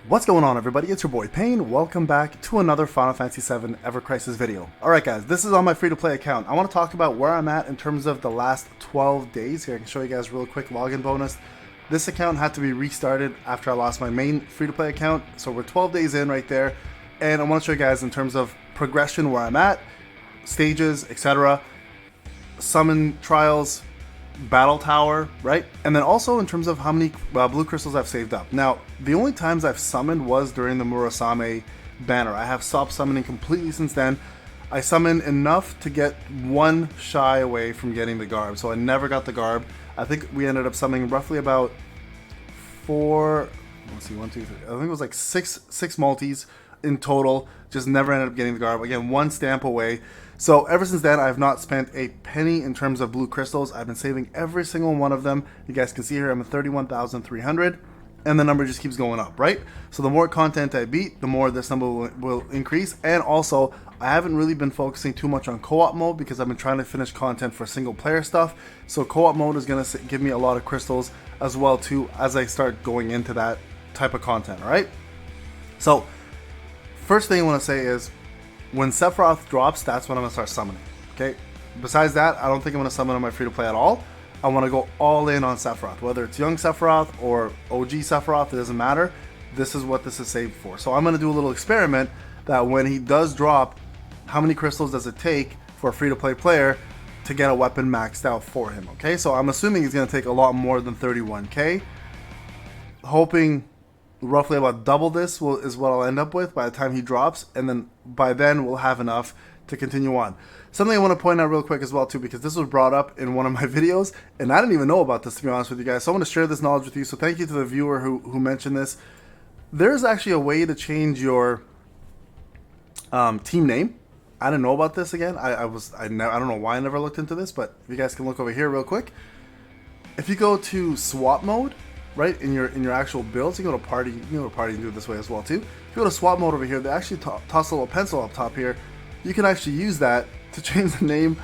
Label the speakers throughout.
Speaker 1: What's going on, everybody? It's your boy Payne. Welcome back to another Final Fantasy VII Evercrisis video. Alright guys, this is on my free-to-play account. I want to talk about where I'm at in terms of the last 12 days. Here I can show you guys a real quick login bonus. This account had to be restarted after I lost my main free-to-play account, so we're 12 days in right there. And I want to show you guys in terms of progression where I'm at, stages, etc. Summon trials, battle tower, right? And then also in terms of how many blue crystals I've saved up. Now, the only times I've summoned was during the Murasame banner. I have stopped summoning completely since then. I summoned enough to get one shy away from getting the garb, so I never got the garb. I think we ended up summoning roughly about let's see, 1, 2, 3, I think it was like six multis in total. Just never ended up getting the garb. Again, one stamp away. So ever since then, I have not spent a penny in terms of blue crystals. I've been saving every single one of them. You guys can see here I'm at 31,300, and the number just keeps going up, right? So the more content I beat, the more this number will increase. And also, I haven't really been focusing too much on co-op mode because I've been trying to finish content for single player stuff. So co-op mode is going to give me a lot of crystals as well too as I start going into that type of content, all right? So first thing I want to say is, when Sephiroth drops, that's when I'm going to start summoning, okay? Besides that, I don't think I'm going to summon on my free-to-play at all. I want to go all in on Sephiroth. Whether it's young Sephiroth or OG Sephiroth, it doesn't matter. This is what this is saved for. So I'm going to do a little experiment that when he does drop, how many crystals does it take for a free-to-play player to get a weapon maxed out for him, okay? So I'm assuming he's going to take a lot more than 31k. Hoping roughly about double this is what I'll end up with by the time he drops, and then by then we'll have enough to continue on. Something I want to point out real quick as well too, because this was brought up in one of my videos and I didn't even know about this, to be honest with you guys, so I want to share this knowledge with you. So thank you to the viewer who mentioned this. There's actually a way to change your team name. I didn't know about this. Again, I don't know why I never looked into this, but if you guys can look over here real quick, if you go to swap mode, right, in your actual builds, you can go to party, and do it this way as well too. If you go to swap mode over here, they actually toss a little pencil up top here. You can actually use that to change the name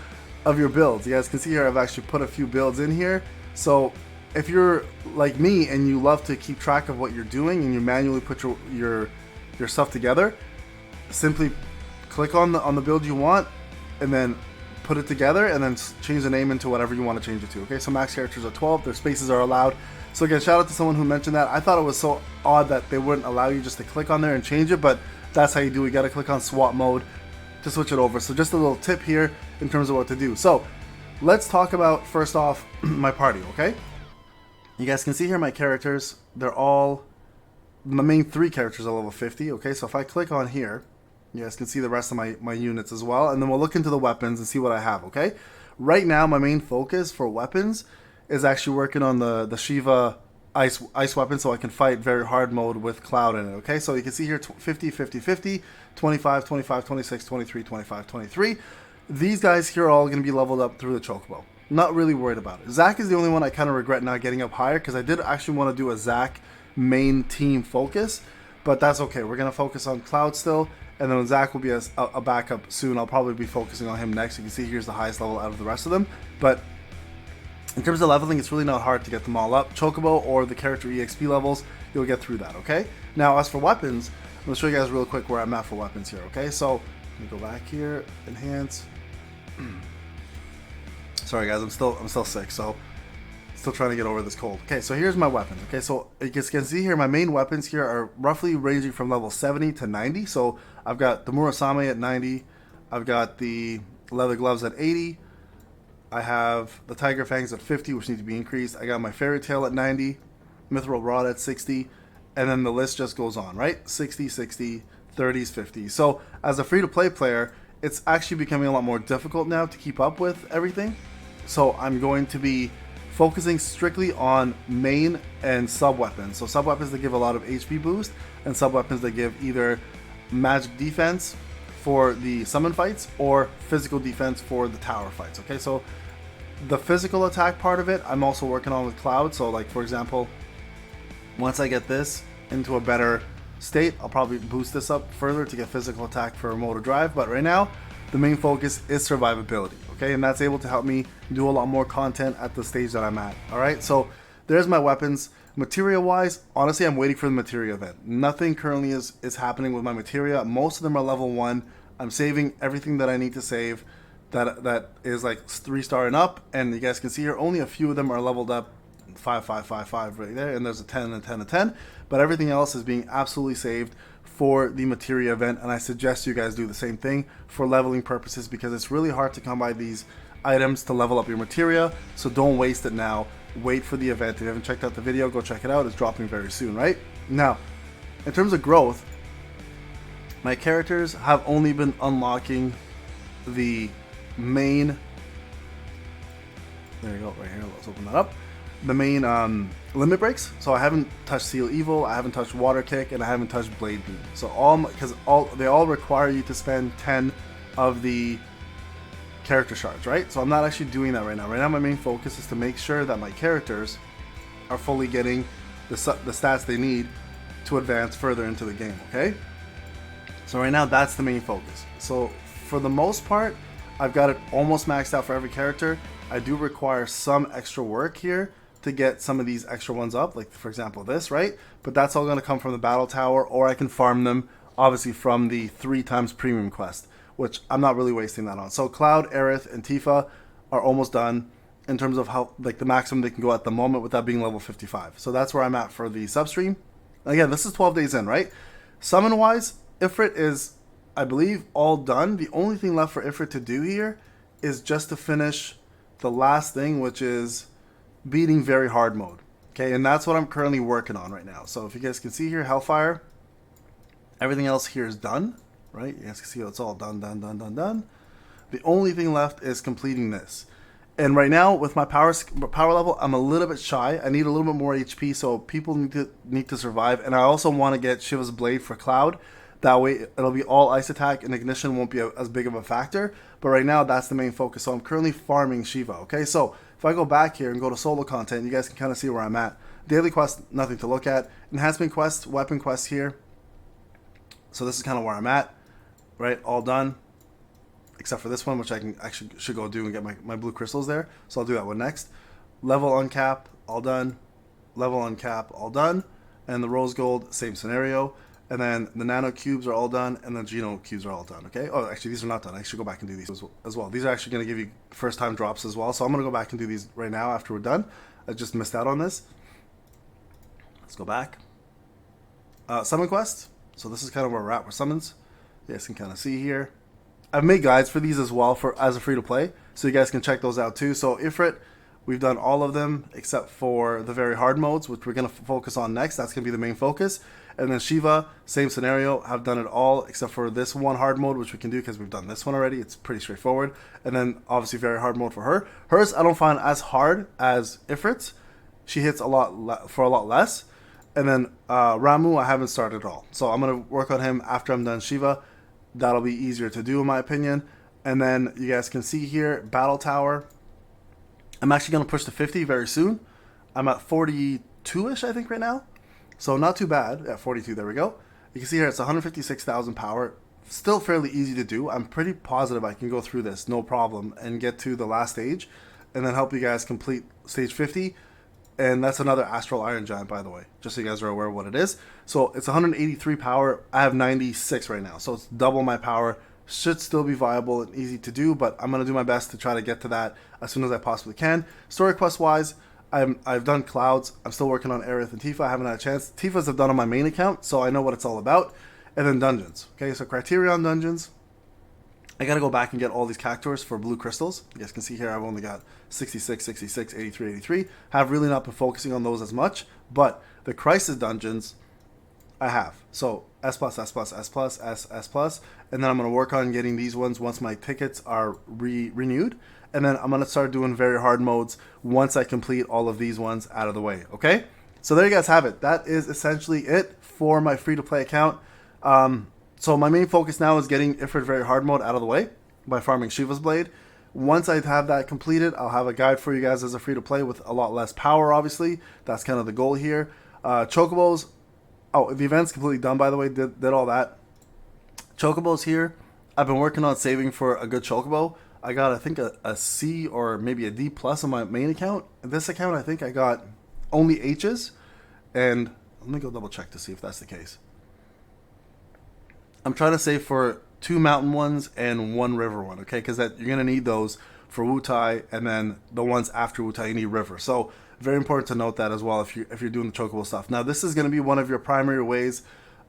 Speaker 1: of your builds. You guys can see here I've actually put a few builds in here. So if you're like me and you love to keep track of what you're doing and you manually put your stuff together, simply click on the build you want and then put it together and then change the name into whatever you want to change it to. Okay, so max characters are 12, their spaces are allowed. So again, shout out to someone who mentioned that. I thought it was so odd that they wouldn't allow you just to click on there and change it, but that's how you do it. You got to click on swap mode to switch it over. So just a little tip here in terms of what to do. So let's talk about, first off, my party, okay? You guys can see here my characters. They're all, my main 3 characters are level 50, okay? So if I click on here, you guys can see the rest of my units as well, and then we'll look into the weapons and see what I have, okay? Right now, my main focus for weapons is actually working on the Shiva ice weapon, so I can fight very hard mode with Cloud in it, okay? So you can see here 50, 50, 50, 25, 25, 26, 23, 25, 23. These guys here are all going to be leveled up through the Chocobo. Not really worried about it. Zack is the only one I kind of regret not getting up higher, because I did actually want to do a Zack main team focus, but that's okay. We're going to focus on Cloud still, and then Zack will be a backup soon. I'll probably be focusing on him next. You can see here's the highest level out of the rest of them, but in terms of leveling, it's really not hard to get them all up. Chocobo or the character EXP levels, you'll get through that, okay? Now, as for weapons, I'm going to show you guys real quick where I'm at for weapons here, okay? So, let me go back here, enhance. Sorry guys, I'm still sick, so still trying to get over this cold. Okay, so here's my weapons, okay? So, you guys can see here, my main weapons here are roughly ranging from level 70 to 90. So, I've got the Murasame at 90. I've got the leather gloves at 80. I have the Tiger Fangs at 50, which need to be increased. I got my Fairy Tail at 90, Mithril Rod at 60, and then the list just goes on, right? 60, 60, 30s, 50s. So as a free-to-play player, it's actually becoming a lot more difficult now to keep up with everything. So I'm going to be focusing strictly on main and sub-weapons. So sub-weapons that give a lot of HP boost, and sub-weapons that give either magic defense for the summon fights or physical defense for the tower fights, okay? So the physical attack part of it, I'm also working on with Cloud. So like, for example, once I get this into a better state, I'll probably boost this up further to get physical attack for motor drive. But right now, the main focus is survivability, okay? And that's able to help me do a lot more content at the stage that I'm at, all right? So there's my weapons. Materia wise, honestly, I'm waiting for the materia event. Nothing currently is happening with my materia. Most of them are level 1. I'm saving everything that I need to save that is like 3-star and up, and you guys can see here only a few of them are leveled up 5 5 5 5 right there, and there's a 10 and 10 and 10, but everything else is being absolutely saved for the materia event, and I suggest you guys do the same thing for leveling purposes, because it's really hard to come by these items to level up your materia. So don't waste it now. Wait for the event. If you haven't checked out the video, go check it out. It's dropping very soon. Right now, in terms of growth, my characters have only been unlocking the main, there you go, right here, let's open that up, the main limit breaks. So I haven't touched Seal Evil, I haven't touched Water Kick, and I haven't touched Blade Beam. So they all require you to spend 10 of the character shards, right? So I'm not actually doing that right now. Right now my main focus is to make sure that my characters are fully getting the stats they need to advance further into the game, okay? So right now that's the main focus. So for the most part, I've got it almost maxed out for every character. I do require some extra work here to get some of these extra ones up, like for example this, right? But that's all going to come from the battle tower, or I can farm them obviously from the 3x premium quest, which I'm not really wasting that on. So Cloud, Aerith, and Tifa are almost done in terms of how, like, the maximum they can go at the moment without being level 55. So that's where I'm at for the substream. Again, this is 12 days in, right? Summon wise, Ifrit is, I believe, all done. The only thing left for Ifrit to do here is just to finish the last thing, which is beating very hard mode. Okay, and that's what I'm currently working on right now. So if you guys can see here, Hellfire, everything else here is done, right? You guys can see it's all done. The only thing left is completing this. And right now, with my power level, I'm a little bit shy. I need a little bit more HP, so people need to survive. And I also want to get Shiva's Blade for Cloud. That way, it'll be all ice attack, and ignition won't be as big of a factor. But right now, that's the main focus. So I'm currently farming Shiva, okay? So if I go back here and go to solo content, you guys can kind of see where I'm at. Daily quest, nothing to look at. Enhancement quest, weapon quest here. So this is kind of where I'm at, right? All done. Except for this one, which I can actually should go do and get my blue crystals there. So I'll do that one next. Level uncap, all done. Level uncap, all done. And the rose gold, same scenario. And then the nano cubes are all done, and the geno cubes are all done, okay? Oh, actually, these are not done. I should go back and do these as well. These are actually going to give you first time drops as well. So I'm going to go back and do these right now after we're done. I just missed out on this. Let's go back. Summon quest. So this is kind of where we're at with summons. You guys can kind of see here. I've made guides for these as well as a free-to-play, so you guys can check those out too. So Ifrit, we've done all of them except for the very hard modes, which we're going to focus on next. That's going to be the main focus. And then Shiva, same scenario. I've done it all except for this one hard mode, which we can do because we've done this one already. It's pretty straightforward. And then obviously very hard mode for her. Hers I don't find as hard as Ifrit's. She hits a lot for a lot less. And then Ramu, I haven't started at all. So I'm going to work on him after I'm done Shiva. That'll be easier to do in my opinion. And then you guys can see here, Battle Tower. I'm actually going to push to 50 very soon. I'm at 42-ish, I think, right now. So not too bad. At 42, there we go. You can see here it's 156,000 power. Still fairly easy to do. I'm pretty positive I can go through this, no problem, and get to the last stage. And then help you guys complete stage 50. And that's another Astral Iron Giant, by the way, just so you guys are aware of what it is. So it's 183 power. I have 96 right now, so it's double my power. Should still be viable and easy to do, but I'm going to do my best to try to get to that as soon as I possibly can. Story quest-wise, I've done Clouds. I'm still working on Aerith and Tifa. I haven't had a chance. Tifa's I've done on my main account, so I know what it's all about. And then dungeons. Okay, so Criterion dungeons. I got to go back and get all these cactuars for blue crystals. You guys can see here I've only got 66, 66, 83, 83. Have really not been focusing on those as much, but the Crisis dungeons I have. So S+, S+, S+, S+, and then I'm going to work on getting these ones once my tickets are renewed. And then I'm going to start doing very hard modes once I complete all of these ones out of the way, okay? So there you guys have it. That is essentially it for my free-to-play account. So my main focus now is getting Ifrit very hard mode out of the way by farming Shiva's Blade. Once I have that completed, I'll have a guide for you guys as a free-to-play with a lot less power, obviously. That's kind of the goal here. Chocobos. Oh, the event's completely done, by the way. Did all that. Chocobos here. I've been working on saving for a good Chocobo. I got, I think, a C or maybe a D plus on my main account. This account, I think I got only H's. And let me go double check to see if that's the case. I'm trying to save for 2 mountain ones and 1 river one, okay? Because you're going to need those for Wutai, and then the ones after Wutai, you need river. So very important to note that as well if you're doing the chocobo stuff. Now, this is going to be one of your primary ways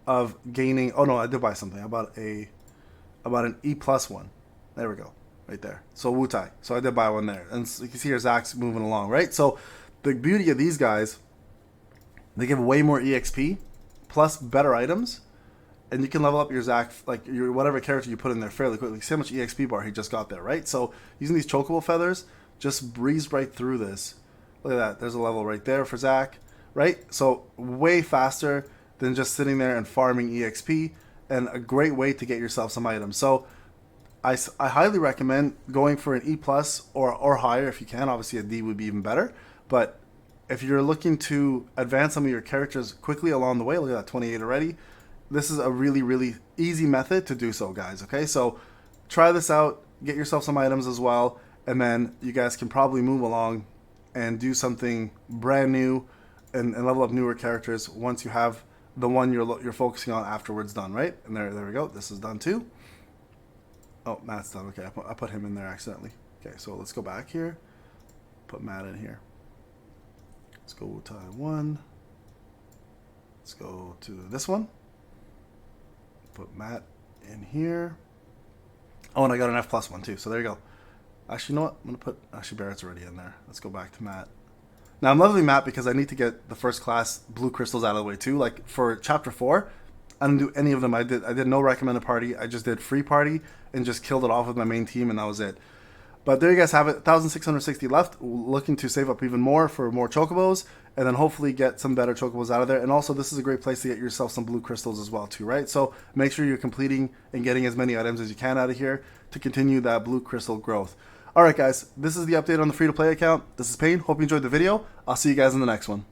Speaker 1: of gaining... Oh, no, I did buy something. I bought an E+ one. There we go. Right there. So Wutai. So I did buy one there. And so you can see here Zach's moving along, right? So the beauty of these guys, they give way more EXP plus better items, and you can level up your Zach, like your whatever character you put in there fairly quickly. See how much EXP bar he just got there, right? So using these chocobo feathers, just breeze right through this. Look at that. There's a level right there for Zach, right? So way faster than just sitting there and farming EXP, and a great way to get yourself some items. So I highly recommend going for an E+ or higher if you can. Obviously a D would be even better, but if you're looking to advance some of your characters quickly along the way, look at that, 28 already. This is a really, really easy method to do so, guys, okay? So try this out, get yourself some items as well, and then you guys can probably move along and do something brand new and level up newer characters once you have the one you're focusing on afterwards done, right? And there we go. This is done too. Oh, Matt's done. Okay, I put him in there accidentally. Okay, so let's go back here. Put Matt in here. Let's go Wutai 1. Let's go to this one. Put Matt in here. Oh, and I got an F+ one too, so there you go. Actually, you know what? I'm going to put... Actually, Barrett's already in there. Let's go back to Matt. Now, I'm leveling Matt because I need to get the first class blue crystals out of the way too. Like, for Chapter 4, I didn't do any of them. I did no recommended party. I just did free party and just killed it off with my main team, and that was it. But there you guys have it. 1,660 left. Looking to save up even more for more chocobos, and then hopefully get some better chocobos out of there. And also, this is a great place to get yourself some blue crystals as well too, right? So make sure you're completing and getting as many items as you can out of here to continue that blue crystal growth. All right, guys, this is the update on the free-to-play account. This is Payne. Hope you enjoyed the video. I'll see you guys in the next one.